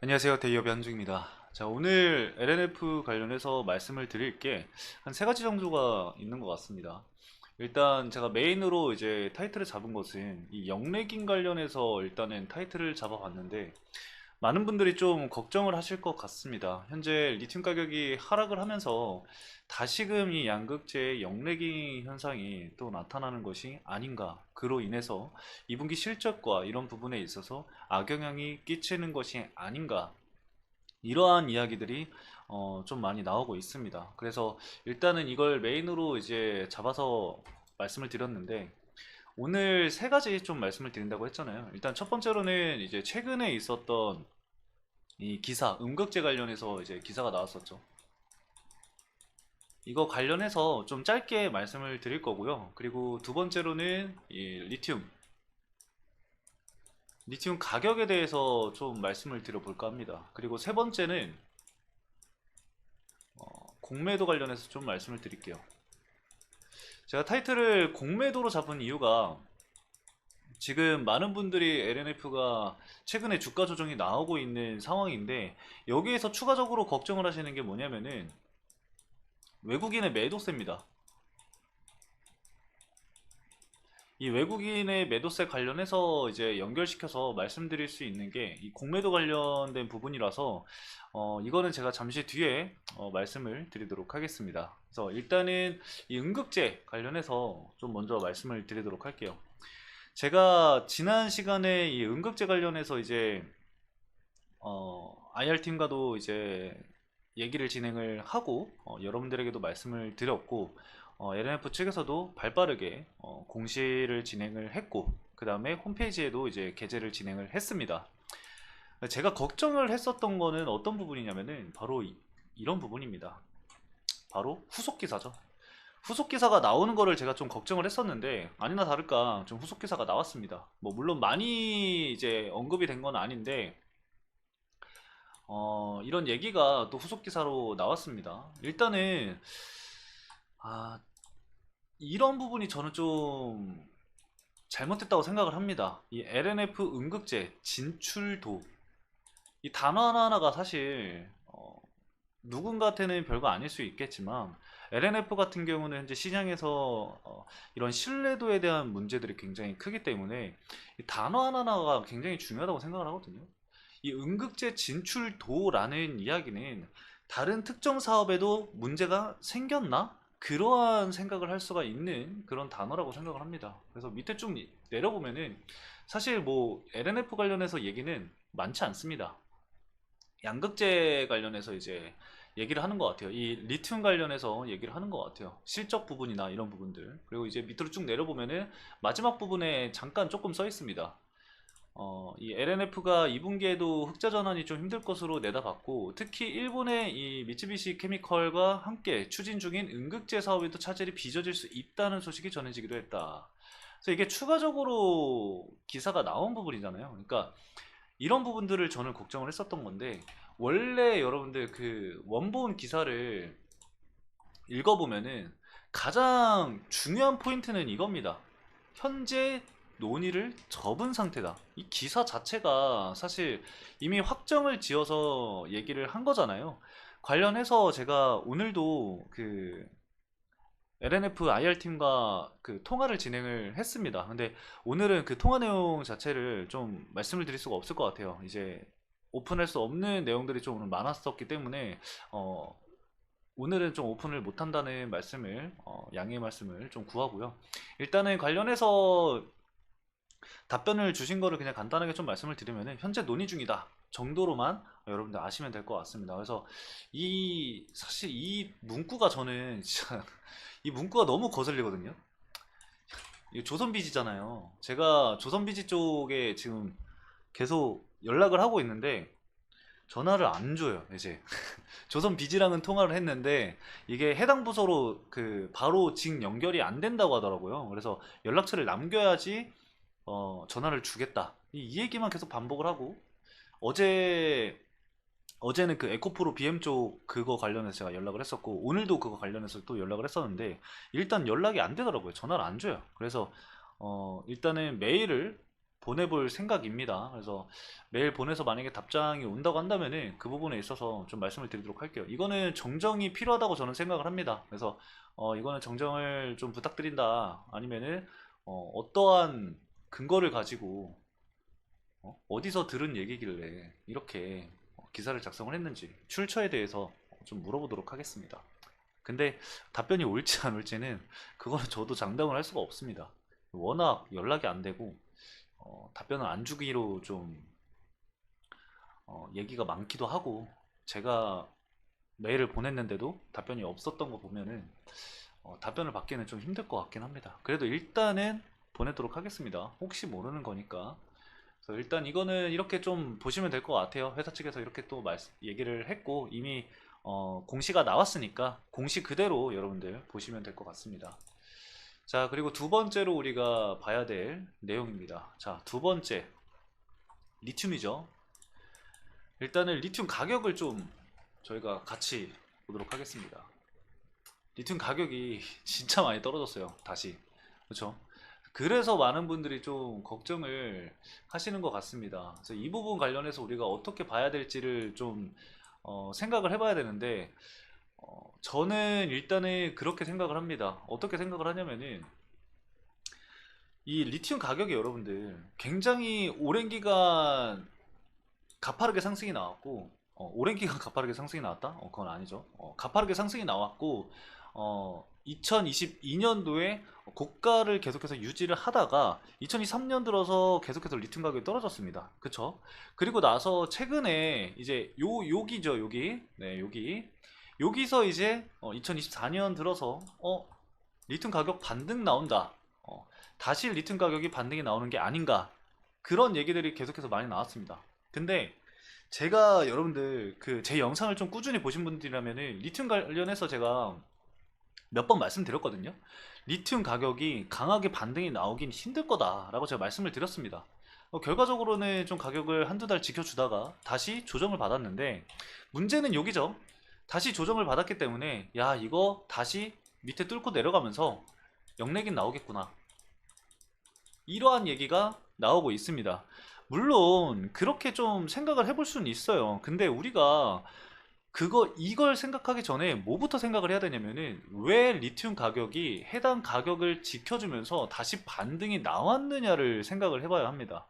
안녕하세요. 대기업의 한중입니다. 자, 오늘 LNF 관련해서 말씀을 드릴 게 한 세 가지 정도가 있는 것 같습니다. 일단 제가 메인으로 이제 타이틀을 잡은 것은 이 영래긴 관련해서 일단은 타이틀을 잡아봤는데 많은 분들이 좀 걱정을 하실 것 같습니다. 현재 리튬 가격이 하락을 하면서 다시금 이 양극재의 영래기 현상이 또 나타나는 것이 아닌가. 그로 인해서 2분기 실적과 이런 부분에 있어서 악영향이 끼치는 것이 아닌가. 이러한 이야기들이 좀 많이 나오고 있습니다. 그래서 일단은 이걸 메인으로 이제 잡아서 말씀을 드렸는데 오늘 세 가지 좀 말씀을 드린다고 했잖아요. 일단 첫 번째로는 이제 최근에 있었던 이 기사, 음극재 관련해서 이제 기사가 나왔었죠. 이거 관련해서 좀 짧게 말씀을 드릴 거고요. 그리고 두 번째로는 이 리튬 가격에 대해서 좀 말씀을 드려볼까 합니다. 그리고 세 번째는 공매도 관련해서 좀 말씀을 드릴게요. 제가 타이틀을 공매도로 잡은 이유가 지금 많은 분들이 LNF가 최근에 주가 조정이 나오고 있는 상황인데 여기에서 추가적으로 걱정을 하시는 게 뭐냐면은 외국인의 매도세입니다. 이 외국인의 매도세 관련해서 이제 연결시켜서 말씀드릴 수 있는 게 이 공매도 관련된 부분이라서 이거는 제가 잠시 뒤에 말씀을 드리도록 하겠습니다. 그래서 일단은 이 응급제 관련해서 좀 먼저 말씀을 드리도록 할게요. 제가 지난 시간에 이 응급제 관련해서 이제 IR팀과도 이제 얘기를 진행을 하고 여러분들에게도 말씀을 드렸고 LNF 측에서도 발빠르게 공시를 진행을 했고 그 다음에 홈페이지에도 이제 게재를 진행을 했습니다. 제가 걱정을 했었던 거는 어떤 부분이냐면은 바로 이런 부분입니다. 바로 후속 기사죠. 후속 기사가 나오는 거를 제가 좀 걱정을 했었는데 아니나 다를까 좀 후속 기사가 나왔습니다. 뭐 물론 많이 이제 언급이 된 건 아닌데 이런 얘기가 또 후속 기사로 나왔습니다. 일단은 아, 이런 부분이 저는 좀 잘못됐다고 생각을 합니다. 이 LNF 음극재 진출도 이 단어 하나하나가 사실 누군가한테는 별거 아닐 수 있겠지만 LNF 같은 경우는 현재 시장에서 이런 신뢰도에 대한 문제들이 굉장히 크기 때문에 이 단어 하나하나가 굉장히 중요하다고 생각을 하거든요. 이 음극재 진출도라는 이야기는 다른 특정 사업에도 문제가 생겼나? 그러한 생각을 할 수가 있는 그런 단어라고 생각을 합니다. 그래서 밑에 쭉 내려보면은 사실 뭐 LNF 관련해서 얘기는 많지 않습니다. 양극재 관련해서 이제 얘기를 하는 것 같아요. 이 리튬 관련해서 얘기를 하는 것 같아요. 실적 부분이나 이런 부분들. 그리고 이제 밑으로 쭉 내려보면은 마지막 부분에 잠깐 조금 써 있습니다. 이 LNF가 2분기에도 흑자 전환이 좀 힘들 것으로 내다봤고 특히 일본의 이 미쯔비시 케미컬과 함께 추진 중인 음극재 사업에도 차질이 빚어질 수 있다는 소식이 전해지기도 했다. 그래서 이게 추가적으로 기사가 나온 부분이잖아요. 그러니까 이런 부분들을 저는 걱정을 했었던 건데 원래 여러분들 그 원본 기사를 읽어보면은 가장 중요한 포인트는 이겁니다. 현재 논의를 접은 상태다. 이 기사 자체가 사실 이미 확정을 지어서 얘기를 한 거잖아요. 관련해서 제가 오늘도 그 LNF IR팀과 그 통화를 진행을 했습니다. 근데 오늘은 그 통화 내용 자체를 좀 말씀을 드릴 수가 없을 것 같아요. 이제 오픈할 수 없는 내용들이 좀 많았었기 때문에 어, 오늘은 좀 오픈을 못한다는 말씀을 양해의 말씀을 좀 구하고요. 일단은 관련해서 답변을 주신 거를 그냥 간단하게 좀 말씀을 드리면은 현재 논의 중이다 정도로만 여러분들 아시면 될 것 같습니다. 그래서 이 사실 이 문구가 저는 진짜 이 문구가 너무 거슬리거든요. 이 조선비지잖아요. 제가 조선비지 쪽에 지금 계속 연락을 하고 있는데 전화를 안 줘요, 이제. 조선 비지랑은 통화를 했는데 이게 해당 부서로 그 바로 직 연결이 안 된다고 하더라고요. 그래서 연락처를 남겨야지 전화를 주겠다. 이 얘기만 계속 반복을 하고 어제 어제는 그 에코프로 BM 쪽 그거 관련해서 제가 연락을 했었고 오늘도 그거 관련해서 또 연락을 했었는데 일단 연락이 안 되더라고요. 전화를 안 줘요. 그래서 일단은 메일을 보내볼 생각입니다. 그래서 메일 보내서 만약에 답장이 온다고 한다면은 그 부분에 있어서 좀 말씀을 드리도록 할게요. 이거는 정정이 필요하다고 저는 생각을 합니다. 그래서 이거는 정정을 좀 부탁드린다. 아니면은 어떠한 근거를 가지고 어디서 들은 얘기길래 이렇게 기사를 작성을 했는지 출처에 대해서 좀 물어보도록 하겠습니다. 근데 답변이 올지 안 올지는 그거는 저도 장담을 할 수가 없습니다. 워낙 연락이 안 되고 답변을 안 주기로 좀 얘기가 많기도 하고, 제가 메일을 보냈는데도 답변이 없었던 거 보면은 답변을 받기는 좀 힘들 것 같긴 합니다. 그래도 일단은 보내도록 하겠습니다. 혹시 모르는 거니까. 그래서 일단 이거는 이렇게 좀 보시면 될 것 같아요. 회사 측에서 이렇게 또 얘기를 했고, 이미 공시가 나왔으니까 공시 그대로 여러분들 보시면 될 것 같습니다. 자, 그리고 두 번째로 우리가 봐야 될 내용입니다. 자, 두 번째, 리튬이죠. 일단은 리튬 가격을 좀 저희가 같이 보도록 하겠습니다. 리튬 가격이 진짜 많이 떨어졌어요. 다시. 그렇죠? 그래서 많은 분들이 좀 걱정을 하시는 것 같습니다. 그래서 이 부분 관련해서 우리가 어떻게 봐야 될지를 좀 생각을 해봐야 되는데, 저는 일단은 그렇게 생각을 합니다. 어떻게 생각을 하냐면은, 이 리튬 가격이 여러분들 굉장히 오랜 기간 가파르게 상승이 나왔고, 오랜 기간 가파르게 상승이 나왔다? 그건 아니죠. 가파르게 상승이 나왔고, 2022년도에 고가를 계속해서 유지를 하다가 2023년 들어서 계속해서 리튬 가격이 떨어졌습니다. 그쵸? 그리고 나서 최근에 이제 여기죠, 여기. 네, 여기서 이제 2024년 들어서 리튬 가격 반등 나온다. 다시 리튬 가격이 반등이 나오는 게 아닌가. 그런 얘기들이 계속해서 많이 나왔습니다. 근데 제가 여러분들 그 제 영상을 좀 꾸준히 보신 분들이라면은 리튬 관련해서 제가 몇 번 말씀드렸거든요. 리튬 가격이 강하게 반등이 나오긴 힘들 거다라고 제가 말씀을 드렸습니다. 결과적으로는 좀 가격을 한두 달 지켜주다가 다시 조정을 받았는데, 문제는 여기죠. 다시 조정을 받았기 때문에 야, 이거 다시 밑에 뚫고 내려가면서 영내긴 나오겠구나, 이러한 얘기가 나오고 있습니다. 물론 그렇게 좀 생각을 해볼 수는 있어요. 근데 우리가 이걸 생각하기 전에 뭐부터 생각을 해야 되냐면은, 왜 리튬 가격이 해당 가격을 지켜주면서 다시 반등이 나왔느냐를 생각을 해봐야 합니다.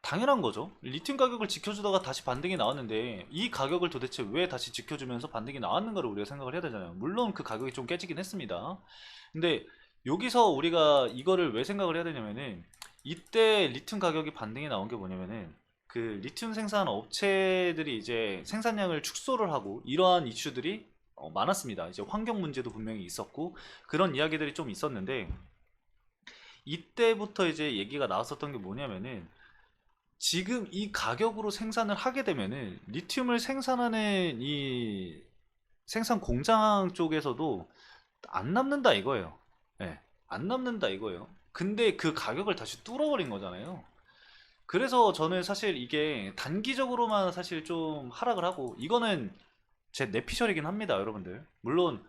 당연한 거죠. 리튬 가격을 지켜주다가 다시 반등이 나왔는데 이 가격을 도대체 왜 다시 지켜주면서 반등이 나왔는가를 우리가 생각을 해야 되잖아요. 물론 그 가격이 좀 깨지긴 했습니다. 근데 여기서 우리가 이거를 왜 생각을 해야 되냐면은, 이때 리튬 가격이 반등이 나온 게 뭐냐면은, 그 리튬 생산 업체들이 이제 생산량을 축소를 하고 이러한 이슈들이 많았습니다. 이제 환경 문제도 분명히 있었고 그런 이야기들이 좀 있었는데, 이때부터 이제 얘기가 나왔었던 게 뭐냐면은, 지금 이 가격으로 생산을 하게 되면은 리튬을 생산하는 이 생산 공장 쪽에서도 안 남는다 이거예요. 예, 안 남는다 이거예요. 근데 그 가격을 다시 뚫어버린 거잖아요. 그래서 저는 사실 이게 단기적으로만 사실 좀 하락을 하고, 이거는 제 내피셜이긴 합니다, 여러분들. 물론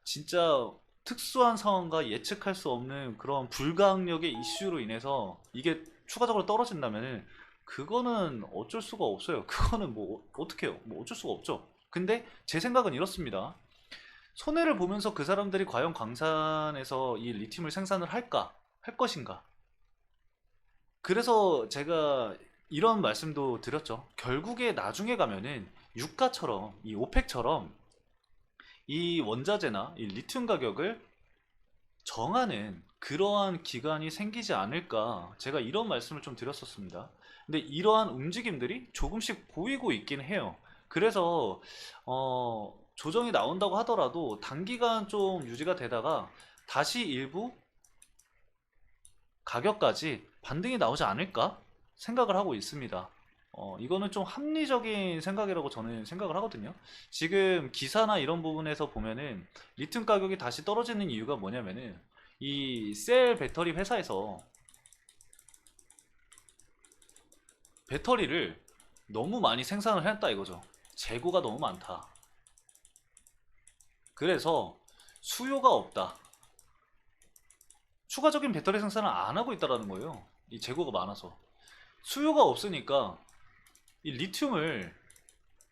진짜 특수한 상황과 예측할 수 없는 그런 불가항력의 이슈로 인해서 이게 추가적으로 떨어진다면은 그거는 어쩔 수가 없어요. 그거는 뭐 어떻게 해요? 뭐 어쩔 수가 없죠. 근데 제 생각은 이렇습니다. 손해를 보면서 그 사람들이 과연 광산에서 이 리튬을 생산을 할까? 할 것인가? 그래서 제가 이런 말씀도 드렸죠. 결국에 나중에 가면은 유가처럼, 이 오펙처럼 이 원자재나 이 리튬 가격을 정하는 그러한 기관이 생기지 않을까, 제가 이런 말씀을 좀 드렸었습니다. 근데 이러한 움직임들이 조금씩 보이고 있긴 해요. 그래서 조정이 나온다고 하더라도 단기간 좀 유지가 되다가 다시 일부 가격까지 반등이 나오지 않을까 생각을 하고 있습니다. 이거는 좀 합리적인 생각이라고 저는 생각을 하거든요. 지금 기사나 이런 부분에서 보면은 리튬 가격이 다시 떨어지는 이유가 뭐냐면은, 이 셀 배터리 회사에서 배터리를 너무 많이 생산을 했다 이거죠. 재고가 너무 많다. 그래서 수요가 없다. 추가적인 배터리 생산을 안 하고 있다라는 거예요. 이 재고가 많아서. 수요가 없으니까 이 리튬을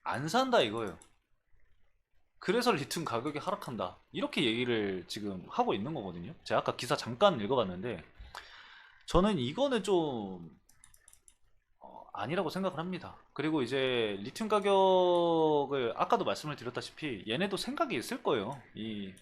안 산다 이거예요. 그래서 리튬 가격이 하락한다. 이렇게 얘기를 지금 하고 있는 거거든요. 제가 아까 기사 잠깐 읽어봤는데 저는 이거는 좀 아니라고 생각을 합니다. 그리고 이제 리튬 가격을 아까도 말씀을 드렸다시피 얘네도 생각이 있을 거예요. 이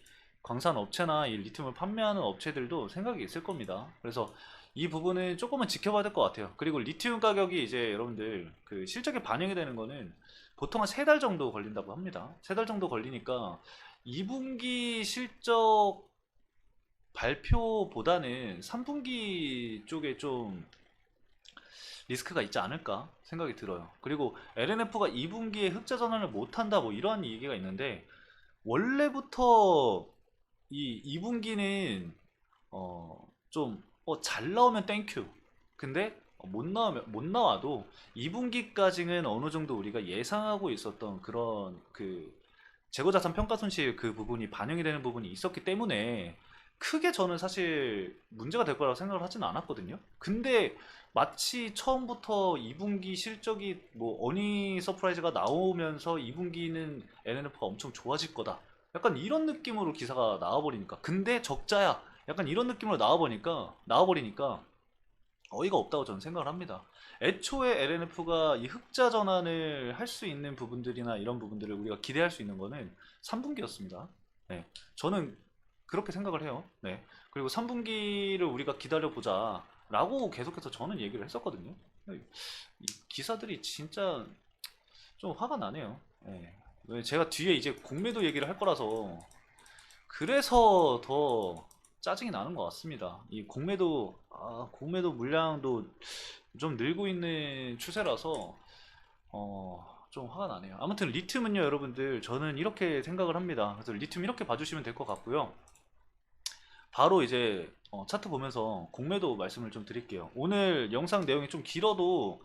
광산 업체나 이 리튬을 판매하는 업체들도 생각이 있을 겁니다. 그래서 이 부분은 조금은 지켜봐야 될 것 같아요. 그리고 리튬 가격이 이제 여러분들 그 실적에 반영이 되는 거는 보통 한 3달 정도 걸린다고 합니다. 3달 정도 걸리니까 2분기 실적 발표보다는 3분기 쪽에 좀 리스크가 있지 않을까 생각이 들어요. 그리고 LNF가 2분기에 흑자 전환을 못한다 뭐 이러한 얘기가 있는데 원래부터 이 2분기는 좀 잘 나오면 땡큐. 근데 못 나와도 2분기까지는 어느 정도 우리가 예상하고 있었던 그런 그 재고자산 평가 손실 그 부분이 반영이 되는 부분이 있었기 때문에 크게 저는 사실 문제가 될 거라고 생각을 하지는 않았거든요. 근데 마치 처음부터 2분기 실적이 뭐 어니 서프라이즈가 나오면서 2분기는 LNF가 엄청 좋아질 거다. 약간 이런 느낌으로 기사가 나와버리니까. 근데 적자야. 약간 이런 느낌으로 나와버리니까 어이가 없다고 저는 생각을 합니다. 애초에 LNF가 이 흑자 전환을 할 수 있는 부분들이나 이런 부분들을 우리가 기대할 수 있는 거는 3분기였습니다. 네. 저는 그렇게 생각을 해요. 네. 그리고 3분기를 우리가 기다려보자 라고 계속해서 저는 얘기를 했었거든요. 이 기사들이 진짜 좀 화가 나네요. 네. 제가 뒤에 이제 공매도 얘기를 할 거라서 그래서 더 짜증이 나는 것 같습니다. 이 공매도 물량도 좀 늘고 있는 추세라서 좀 화가 나네요. 아무튼 리튬은요, 여러분들 저는 이렇게 생각을 합니다. 그래서 리튬 이렇게 봐주시면 될 것 같고요. 바로 이제 차트 보면서 공매도 말씀을 좀 드릴게요. 오늘 영상 내용이 좀 길어도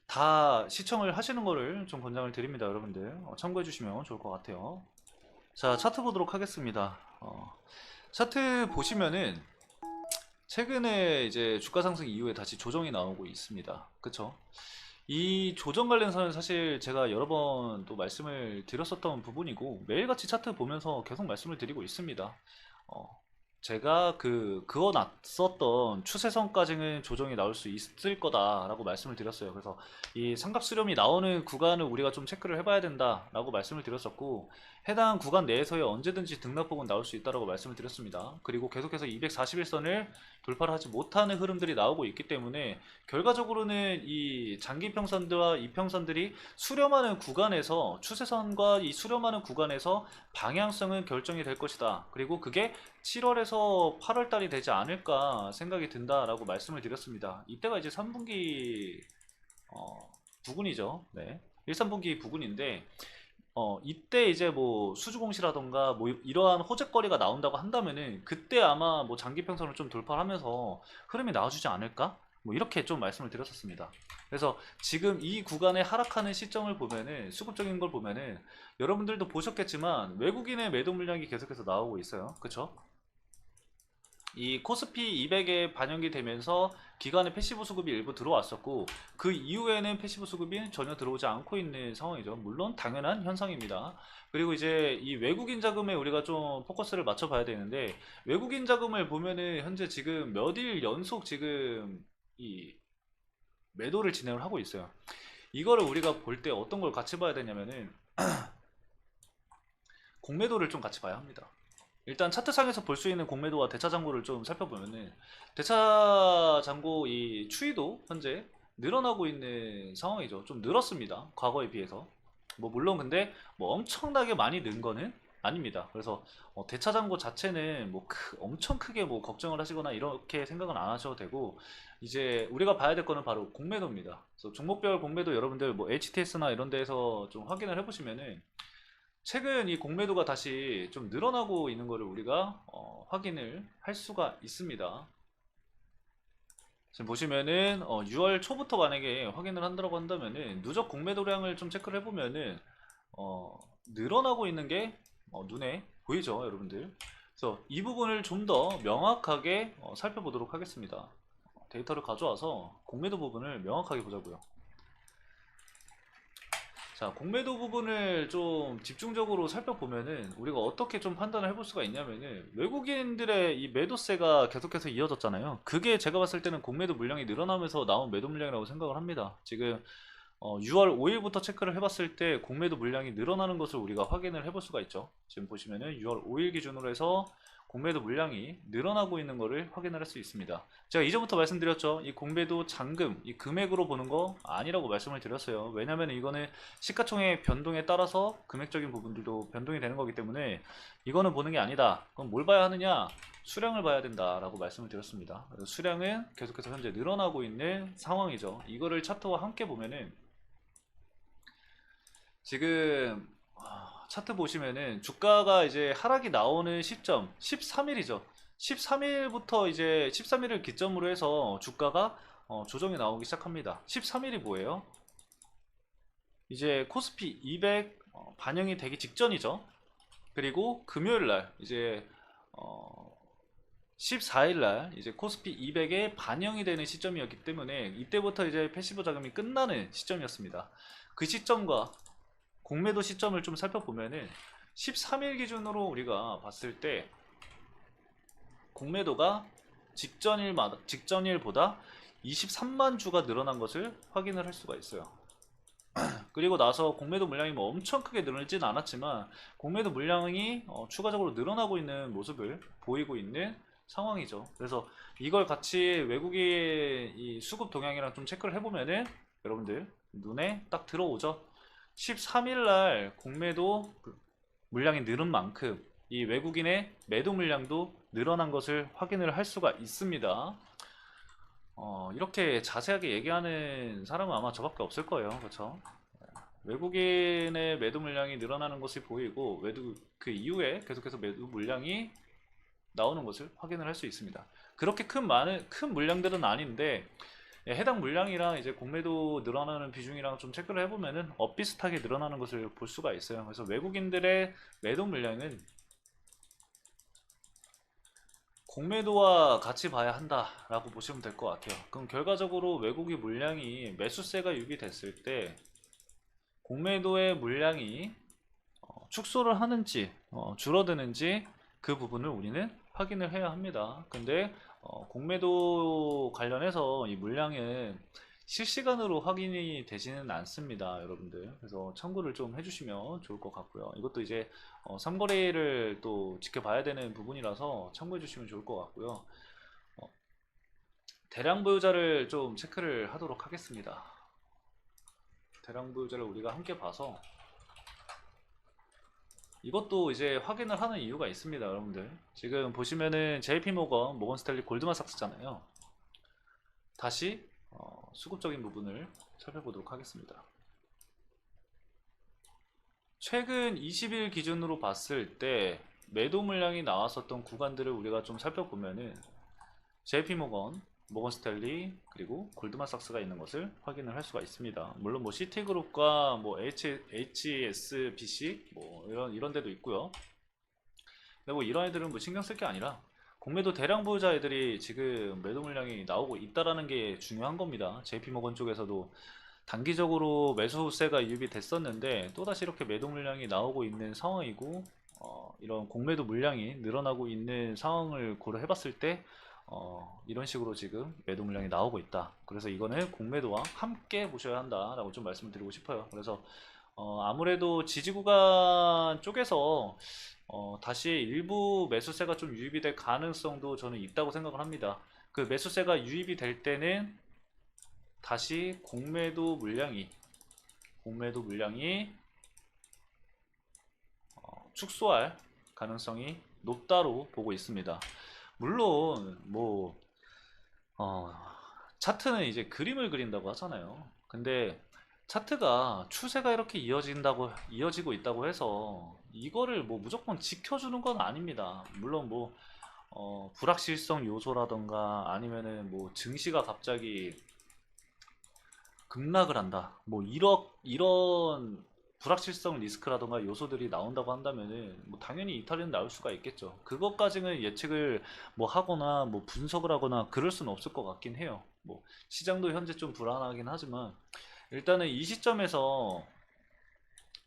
다 시청을 하시는 거를 좀 권장을 드립니다, 여러분들. 참고해 주시면 좋을 것 같아요. 자, 차트 보도록 하겠습니다. 차트 보시면은 최근에 이제 주가 상승 이후에 다시 조정이 나오고 있습니다. 그쵸? 이 조정 관련해서는 사실 제가 여러 번 또 말씀을 드렸었던 부분이고 매일같이 차트 보면서 계속 말씀을 드리고 있습니다. 어, 제가 그어놨었던 추세선까지는 조정이 나올 수 있을 거다라고 말씀을 드렸어요. 그래서 이 삼각 수렴이 나오는 구간을 우리가 좀 체크를 해봐야 된다라고 말씀을 드렸었고 해당 구간 내에서의 언제든지 등락폭은 나올 수 있다라고 말씀을 드렸습니다. 그리고 계속해서 241선을 돌파를 하지 못하는 흐름들이 나오고 있기 때문에 결과적으로는 이 장기평선과 이평선들이 수렴하는 구간에서 추세선과 이 수렴하는 구간에서 방향성은 결정이 될 것이다. 그리고 그게 7월에서 8월 달이 되지 않을까 생각이 든다라고 말씀을 드렸습니다. 이때가 이제 3분기 부근이죠. 네. 1, 3분기 부근인데 이때 이제 뭐 수주공시라던가 뭐 이러한 호재거리가 나온다고 한다면은 그때 아마 뭐 장기평선을 좀 돌파하면서 흐름이 나와주지 않을까? 뭐 이렇게 좀 말씀을 드렸었습니다. 그래서 지금 이 구간에 하락하는 시점을 보면은 수급적인 걸 보면은 여러분들도 보셨겠지만 외국인의 매도 물량이 계속해서 나오고 있어요. 그쵸? 이 코스피 200에 반영이 되면서 기관의 패시브 수급이 일부 들어왔었고 그 이후에는 패시브 수급이 전혀 들어오지 않고 있는 상황이죠. 물론 당연한 현상입니다. 그리고 이제 이 외국인 자금에 우리가 좀 포커스를 맞춰 봐야 되는데 외국인 자금을 보면은 현재 지금 몇 일 연속 지금 이 매도를 진행을 하고 있어요. 이거를 우리가 볼 때 어떤 걸 같이 봐야 되냐면은 공매도를 좀 같이 봐야 합니다. 일단 차트상에서 볼 수 있는 공매도와 대차 잔고를 좀 살펴보면은 대차 잔고 이 추이도 현재 늘어나고 있는 상황이죠. 좀 늘었습니다. 과거에 비해서. 뭐 물론 근데 뭐 엄청나게 많이 는 거는 아닙니다. 그래서 대차 잔고 자체는 뭐 엄청 크게 뭐 걱정을 하시거나 이렇게 생각은 안 하셔도 되고 이제 우리가 봐야 될 거는 바로 공매도입니다. 그래서 종목별 공매도 여러분들 뭐 HTS나 이런 데에서 좀 확인을 해보시면은 최근 이 공매도가 다시 좀 늘어나고 있는 것을 우리가 확인을 할 수가 있습니다. 지금 보시면은 6월 초부터 만약에 확인을 한다고 한다면은 누적 공매도량을 좀 체크를 해보면은 늘어나고 있는 게 눈에 보이죠, 여러분들. 그래서 이 부분을 좀 더 명확하게 살펴보도록 하겠습니다. 데이터를 가져와서 공매도 부분을 명확하게 보자고요. 자, 공매도 부분을 좀 집중적으로 살펴보면은 우리가 어떻게 좀 판단을 해볼 수가 있냐면은 외국인들의 이 매도세가 계속해서 이어졌잖아요. 그게 제가 봤을 때는 공매도 물량이 늘어나면서 나온 매도 물량이라고 생각을 합니다. 지금 6월 5일부터 체크를 해봤을 때 공매도 물량이 늘어나는 것을 우리가 확인을 해볼 수가 있죠. 지금 보시면은 6월 5일 기준으로 해서 공매도 물량이 늘어나고 있는 것을 확인을 할 수 있습니다. 제가 이전부터 말씀드렸죠. 이 공매도 잔금, 이 금액으로 보는 거 아니라고 말씀을 드렸어요. 왜냐면 이거는 시가총액 변동에 따라서 금액적인 부분들도 변동이 되는 거기 때문에 이거는 보는 게 아니다. 그럼 뭘 봐야 하느냐? 수량을 봐야 된다라고 말씀을 드렸습니다. 그래서 수량은 계속해서 현재 늘어나고 있는 상황이죠. 이거를 차트와 함께 보면은 지금 차트 보시면은 주가가 이제 하락이 나오는 시점 13일이죠. 13일부터 이제 13일을 기점으로 해서 주가가 조정이 나오기 시작합니다. 13일이 뭐예요? 이제 코스피 200 반영이 되기 직전이죠. 그리고 금요일 날 이제 14일 날 이제 코스피 200에 반영이 되는 시점이었기 때문에 이때부터 이제 패시브 자금이 끝나는 시점이었습니다. 그 시점과 공매도 시점을 좀 살펴보면은 13일 기준으로 우리가 봤을 때 공매도가 직전일보다 23만 주가 늘어난 것을 확인을 할 수가 있어요. 그리고 나서 공매도 물량이 뭐 엄청 크게 늘어나진 않았지만 공매도 물량이 추가적으로 늘어나고 있는 모습을 보이고 있는 상황이죠. 그래서 이걸 같이 외국인 이 수급 동향이랑 좀 체크를 해보면은 여러분들 눈에 딱 들어오죠. 13일 날 공매도 물량이 늘은 만큼 이 외국인의 매도 물량도 늘어난 것을 확인을 할 수가 있습니다. 이렇게 자세하게 얘기하는 사람은 아마 저밖에 없을 거예요. 그렇죠? 외국인의 매도 물량이 늘어나는 것이 보이고 그 이후에 계속해서 매도 물량이 나오는 것을 확인을 할 수 있습니다. 그렇게 큰 물량들은 아닌데 해당 물량이랑 이제 공매도 늘어나는 비중이랑 좀 체크를 해보면은 비슷하게 늘어나는 것을 볼 수가 있어요. 그래서 외국인들의 매도 물량은 공매도와 같이 봐야 한다라고 보시면 될 것 같아요. 그럼 결과적으로 외국인 물량이 매수세가 유입됐을 때 공매도의 물량이 축소를 하는지 줄어드는지 그 부분을 우리는 확인을 해야 합니다. 근데 공매도 관련해서 이 물량은 실시간으로 확인이 되지는 않습니다, 여러분들. 그래서 참고를 좀 해주시면 좋을 것 같고요. 이것도 이제 삼거래를 또 지켜봐야 되는 부분이라서 참고해 주시면 좋을 것 같고요. 대량 보유자를 좀 체크를 하도록 하겠습니다. 대량 보유자를 우리가 함께 봐서 이것도 이제 확인을 하는 이유가 있습니다, 여러분들. 지금 보시면은 JP모건, 모건스탠리, 골드만삭스잖아요. 다시 수급적인 부분을 살펴보도록 하겠습니다. 최근 20일 기준으로 봤을 때 매도 물량이 나왔었던 구간들을 우리가 좀 살펴보면은 JP모건, 모건스탠리 그리고 골드만삭스가 있는 것을 확인을 할 수가 있습니다. 물론 뭐 시티그룹과 뭐 HSBC 뭐 이런 데도 있고요. 근데 뭐 이런 애들은 뭐 신경 쓸 게 아니라 공매도 대량 보유자 애들이 지금 매도 물량이 나오고 있다라는 게 중요한 겁니다. JP모건 쪽에서도 단기적으로 매수세가 유입이 됐었는데 또다시 이렇게 매도 물량이 나오고 있는 상황이고 이런 공매도 물량이 늘어나고 있는 상황을 고려해 봤을 때 이런 식으로 지금 매도 물량이 나오고 있다. 그래서 이거는 공매도와 함께 보셔야 한다라고 좀 말씀을 드리고 싶어요. 그래서 아무래도 지지 구간 쪽에서 다시 일부 매수세가 좀 유입이 될 가능성도 저는 있다고 생각을 합니다. 그 매수세가 유입이 될 때는 다시 공매도 물량이 축소할 가능성이 높다로 보고 있습니다. 물론 뭐 차트는 이제 그림을 그린다고 하잖아요. 근데 차트가 추세가 이렇게 이어지고 있다고 해서 이거를 뭐 무조건 지켜주는 건 아닙니다. 물론 뭐 불확실성 요소라던가 아니면은 뭐 증시가 갑자기 급락을 한다. 뭐 이런 불확실성 리스크라던가 요소들이 나온다고 한다면은 뭐 당연히 이탈리아는 나올 수가 있겠죠. 그것까지는 예측을 뭐 하거나 뭐 분석을 하거나 그럴 수는 없을 것 같긴 해요. 뭐 시장도 현재 좀 불안하긴 하지만 일단은 이 시점에서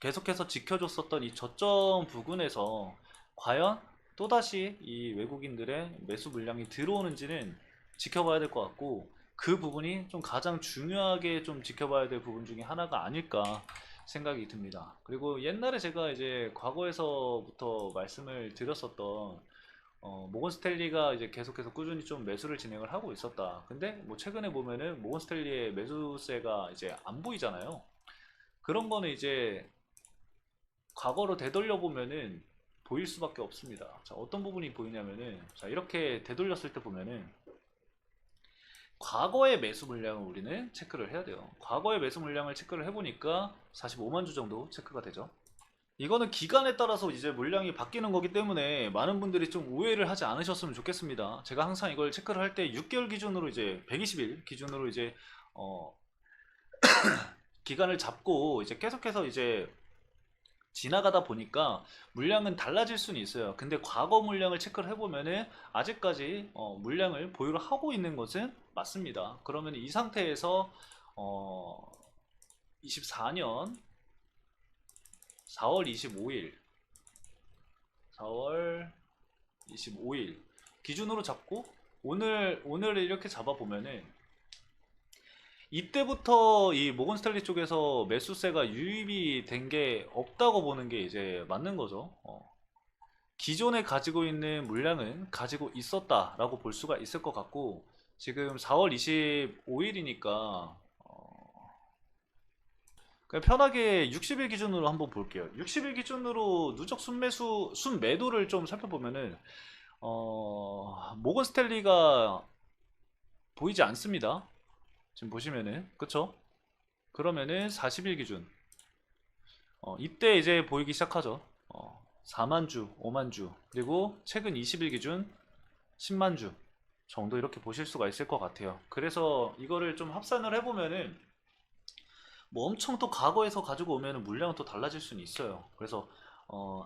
계속해서 지켜줬었던 이 저점 부근에서 과연 또다시 이 외국인들의 매수 물량이 들어오는지는 지켜봐야 될 것 같고, 그 부분이 좀 가장 중요하게 좀 지켜봐야 될 부분 중에 하나가 아닐까 생각이 듭니다. 그리고 옛날에 제가 이제 과거에서부터 말씀을 드렸었던 모건 스탠리가 이제 계속해서 꾸준히 좀 매수를 진행을 하고 있었다. 근데 뭐 최근에 보면은 모건 스탠리의 매수세가 이제 안 보이잖아요. 그런 거는 이제 과거로 되돌려 보면은 보일 수밖에 없습니다. 자, 어떤 부분이 보이냐면은, 자, 이렇게 되돌렸을 때 보면은 과거의 매수 물량을 우리는 체크를 해야 돼요. 과거의 매수 물량을 체크를 해보니까 45만 주 정도 체크가 되죠. 이거는 기간에 따라서 이제 물량이 바뀌는 거기 때문에 많은 분들이 좀 오해를 하지 않으셨으면 좋겠습니다. 제가 항상 이걸 체크를 할 때 6개월 기준으로 이제 120일 기준으로 이제 어 기간을 잡고 이제 계속해서 이제 지나가다 보니까 물량은 달라질 수는 있어요. 근데 과거 물량을 체크를 해보면은 아직까지 물량을 보유를 하고 있는 것은 맞습니다. 그러면 이 상태에서 어, 24년 4월 25일 4월 25일 기준으로 잡고 오늘 이렇게 잡아보면은 이때부터 이 모건 스탠리 쪽에서 매수세가 유입이 된 게 없다고 보는 게 이제 맞는 거죠. 기존에 가지고 있는 물량은 가지고 있었다라고 볼 수가 있을 것 같고, 지금 4월 25일이니까 그냥 편하게 60일 기준으로 한번 볼게요. 60일 기준으로 누적 순매수 순매도를 좀 살펴보면은 모건 스탠리가 보이지 않습니다. 지금 보시면은, 그쵸? 그러면은 40일 기준 이때 이제 보이기 시작하죠. 4만 주, 5만 주, 그리고 최근 20일 기준 10만 주 정도 이렇게 보실 수가 있을 것 같아요. 그래서 이거를 좀 합산을 해보면은 뭐 엄청 또 과거에서 가지고 오면은 물량은 또 달라질 수는 있어요. 그래서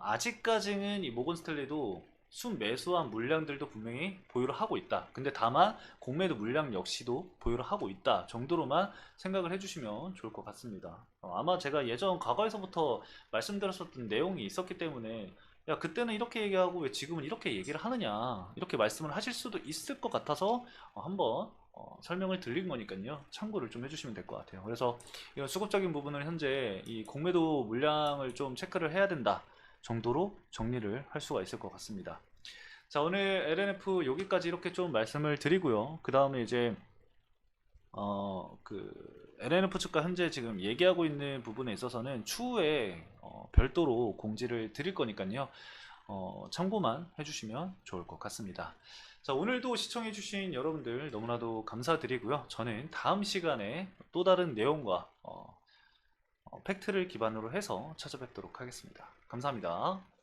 아직까지는 이 모건 스탠리도 순매수한 물량들도 분명히 보유를 하고 있다. 근데 다만 공매도 물량 역시도 보유를 하고 있다 정도로만 생각을 해주시면 좋을 것 같습니다. 아마 제가 예전 과거에서부터 말씀드렸었던 내용이 있었기 때문에 야 그때는 이렇게 얘기하고 왜 지금은 이렇게 얘기를 하느냐 이렇게 말씀을 하실 수도 있을 것 같아서 한번 설명을 드린 거니까요. 참고를 좀 해주시면 될 것 같아요. 그래서 이런 수급적인 부분을 현재 이 공매도 물량을 좀 체크를 해야 된다 정도로 정리를 할 수가 있을 것 같습니다. 자, 오늘 LNF 여기까지 이렇게 좀 말씀을 드리고요. 그 다음에 이제 LNF 측과 현재 지금 얘기하고 있는 부분에 있어서는 추후에 별도로 공지를 드릴 거니까요. 참고만 해주시면 좋을 것 같습니다. 자, 오늘도 시청해주신 여러분들 너무나도 감사드리고요. 저는 다음 시간에 또 다른 내용과 팩트를 기반으로 해서 찾아뵙도록 하겠습니다. 감사합니다.